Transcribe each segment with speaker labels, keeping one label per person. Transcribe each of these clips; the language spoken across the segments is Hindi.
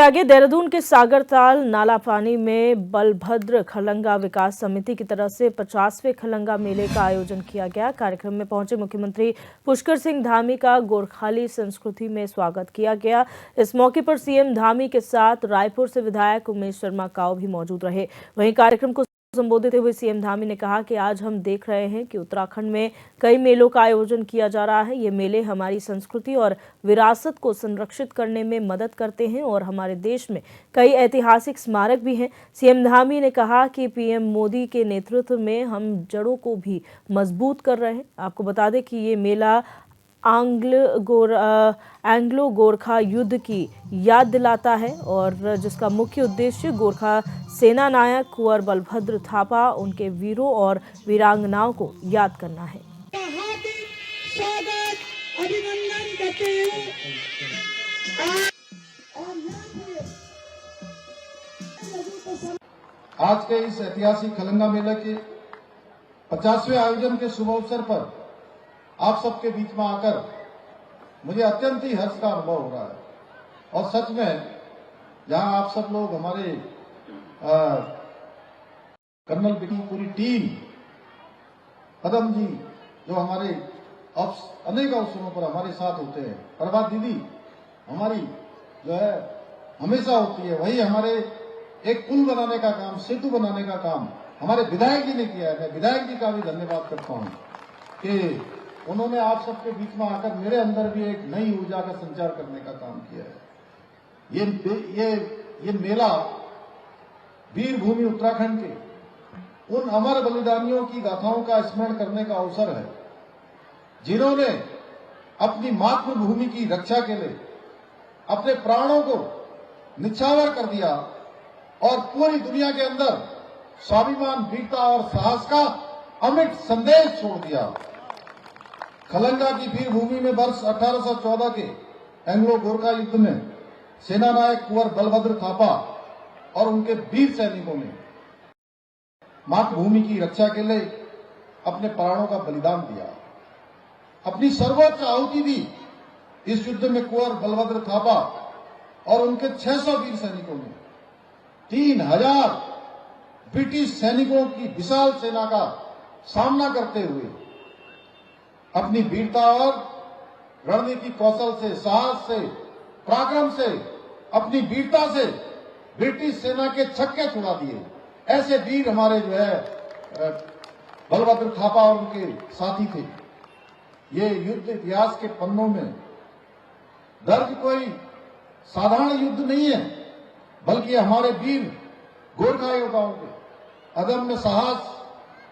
Speaker 1: आगे देहरादून के सागरताल नाला पानी में बलभद्र खलंगा विकास समिति की तरफ से 50वें खलंगा मेले का आयोजन किया गया। कार्यक्रम में पहुंचे मुख्यमंत्री पुष्कर सिंह धामी का गोरखाली संस्कृति में स्वागत किया गया। इस मौके पर सीएम धामी के साथ रायपुर से विधायक उमेश शर्मा काऊ भी मौजूद रहे। वहीं कार्यक्रम को संबोधित हुए सीएम धामी ने कहा कि आज हम देख रहे हैं कि उत्तराखंड में कई मेलों का आयोजन किया जा रहा है। ये मेले हमारी संस्कृति और विरासत को संरक्षित करने में मदद करते हैं और हमारे देश में कई ऐतिहासिक स्मारक भी हैं। सीएम धामी ने कहा कि पीएम मोदी के नेतृत्व में हम जड़ों को भी मजबूत कर रहे हैं। आपको बता दें कि ये मेला एंग्लो गोरखा युद्ध की याद दिलाता है और जिसका मुख्य उद्देश्य गोरखा सेना नायक कुंवर बलभद्र थापा, उनके वीरों और वीरांगनाओं को याद करना है।
Speaker 2: स्वागत अभिनंदन करते हैं।
Speaker 3: आज के इस ऐतिहासिक खलंगा मेले के 50वें आयोजन के शुभ अवसर पर आप सबके बीच में आकर मुझे अत्यंत ही हर्ष का अनुभव हो रहा है। और सच में जहां आप सब लोग हमारे कर्नल की पूरी टीम, पदम जी जो हमारे अनेक अवसरों पर हमारे साथ होते हैं, प्रभात दीदी हमारी जो है हमेशा होती है, वही हमारे एक पुल बनाने का काम, सेतु बनाने का काम हमारे विधायक जी ने किया है। मैं विधायक जी का भी धन्यवाद करता हूं कि उन्होंने आप सबके बीच में आकर मेरे अंदर भी एक नई ऊर्जा का संचार करने का काम किया है। ये मेला वीर भूमि उत्तराखंड के उन अमर बलिदानियों की गाथाओं का स्मरण करने का अवसर है, जिन्होंने अपनी मातृभूमि की रक्षा के लिए अपने प्राणों को निछावर कर दिया और पूरी दुनिया के अंदर स्वाभिमान, वीरता और साहस का अमिट संदेश छोड़ दिया। खलंगा की वीर भूमि में वर्ष 1814 के एंग्लो गोरखा युद्ध में सेना नायक कुंवर बलभद्र थापा और उनके वीर सैनिकों ने मातृभूमि की रक्षा के लिए अपने प्राणों का बलिदान दिया, अपनी सर्वोच्च आहुति दी। इस युद्ध में कुंवर बलभद्र थापा और उनके 600 वीर सैनिकों ने 3000 ब्रिटिश सैनिकों की विशाल सेना का सामना करते हुए अपनी वीरता और रणनीति कौशल से, साहस से, पराक्रम से, अपनी वीरता से ब्रिटिश सेना के छक्के छुड़ा दिए। ऐसे वीर हमारे जो है बलभद्र थापा और उनके साथी थे। ये युद्ध इतिहास के पन्नों में दर्ज कोई साधारण युद्ध नहीं है, बल्कि हमारे वीर गोरखा योद्धाओं के अदम्य साहस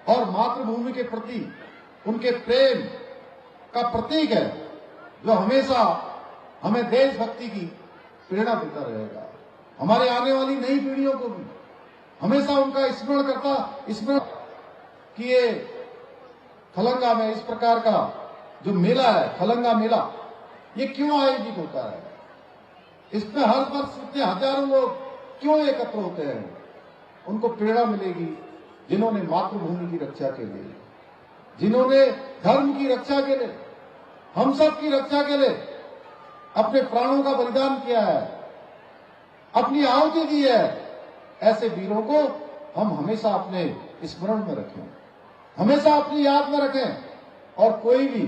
Speaker 3: और मातृभूमि के प्रति उनके प्रेम का प्रतीक है, जो हमेशा हमें देशभक्ति की प्रेरणा देता रहेगा। हमारे आने वाली नई पीढ़ियों को भी हमेशा उनका स्मरण कि ये खलंगा में इस प्रकार का जो मेला है, खलंगा मेला, ये क्यों आयोजित होता है, इसमें हर वर्ष इतने हजारों लोग क्यों एकत्र होते हैं। उनको प्रेरणा मिलेगी जिन्होंने मातृभूमि की रक्षा के लिए, जिन्होंने धर्म की रक्षा के लिए, हम सब की रक्षा के लिए अपने प्राणों का बलिदान किया है, अपनी आहुति दी है। ऐसे वीरों को हम हमेशा अपने स्मरण में रखें, हमेशा अपनी याद में रखें। और कोई भी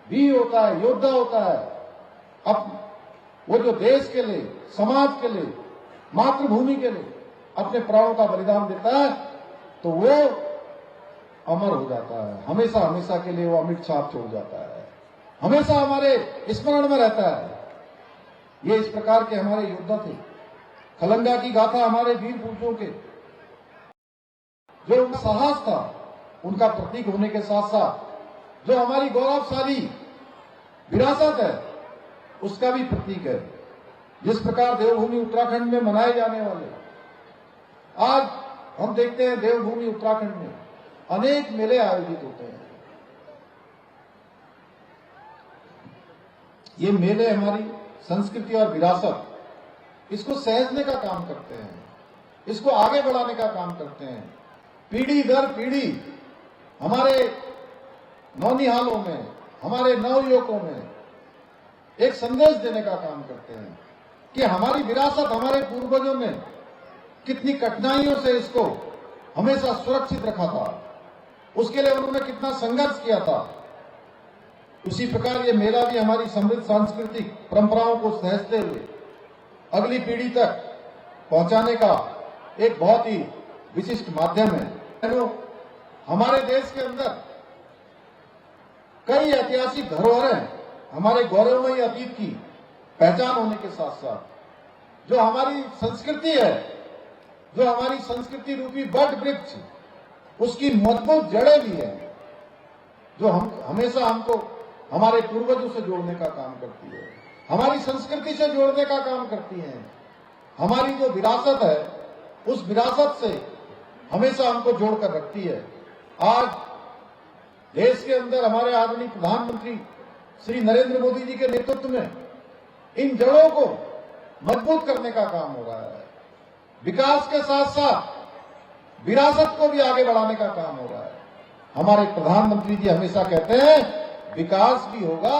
Speaker 3: वीर होता है, योद्धा होता है, अब वो जो देश के लिए, समाज के लिए, मातृभूमि के लिए अपने प्राणों का बलिदान देता है, तो वो अमर हो जाता है, हमेशा हमेशा के लिए वो अमिट छाप छोड़ जाता है, हमेशा हमारे स्मरण में रहता है। ये इस प्रकार के हमारे योद्धा थे। खलंगा की गाथा हमारे वीर पुरुषों के जो साहस था उनका प्रतीक होने के साथ साथ जो हमारी गौरवशाली विरासत है उसका भी प्रतीक है। जिस प्रकार देवभूमि उत्तराखंड में मनाए जाने वाले, आज हम देखते हैं देवभूमि उत्तराखंड में अनेक मेले आयोजित होते हैं। ये मेले हमारी संस्कृति और विरासत, इसको सहेजने का काम करते हैं, इसको आगे बढ़ाने का काम करते हैं। पीढ़ी दर पीढ़ी हमारे नौनिहालों में, हमारे नवयुवकों में एक संदेश देने का काम करते हैं। कि हमारी विरासत, हमारे पूर्वजों ने कितनी कठिनाइयों से इसको हमेशा सुरक्षित रखा था, उसके लिए उन्होंने कितना संघर्ष किया था। उसी प्रकार ये मेला भी हमारी समृद्ध सांस्कृतिक परंपराओं को सहेजते हुए अगली पीढ़ी तक पहुंचाने का एक बहुत ही विशिष्ट माध्यम है। हमारे देश के अंदर कई ऐतिहासिक धरोहरें हमारे गौरवमयी अतीत की पहचान होने के साथ साथ जो हमारी संस्कृति है, जो हमारी संस्कृति रूपी बट वृक्ष, उसकी मजबूत जड़ें भी है, जो हमेशा हमको हमारे पूर्वजों से जोड़ने का काम करती है, हमारी संस्कृति से जोड़ने का काम करती है। हमारी जो विरासत है, उस विरासत से हमेशा हमको जोड़कर रखती है। आज देश के अंदर हमारे आदरणीय प्रधानमंत्री श्री नरेंद्र मोदी जी के नेतृत्व में इन जड़ों को मजबूत करने का काम हो रहा है। विकास के साथ साथ विरासत को भी आगे बढ़ाने का काम हो रहा है। हमारे प्रधानमंत्री जी हमेशा कहते हैं, विकास भी होगा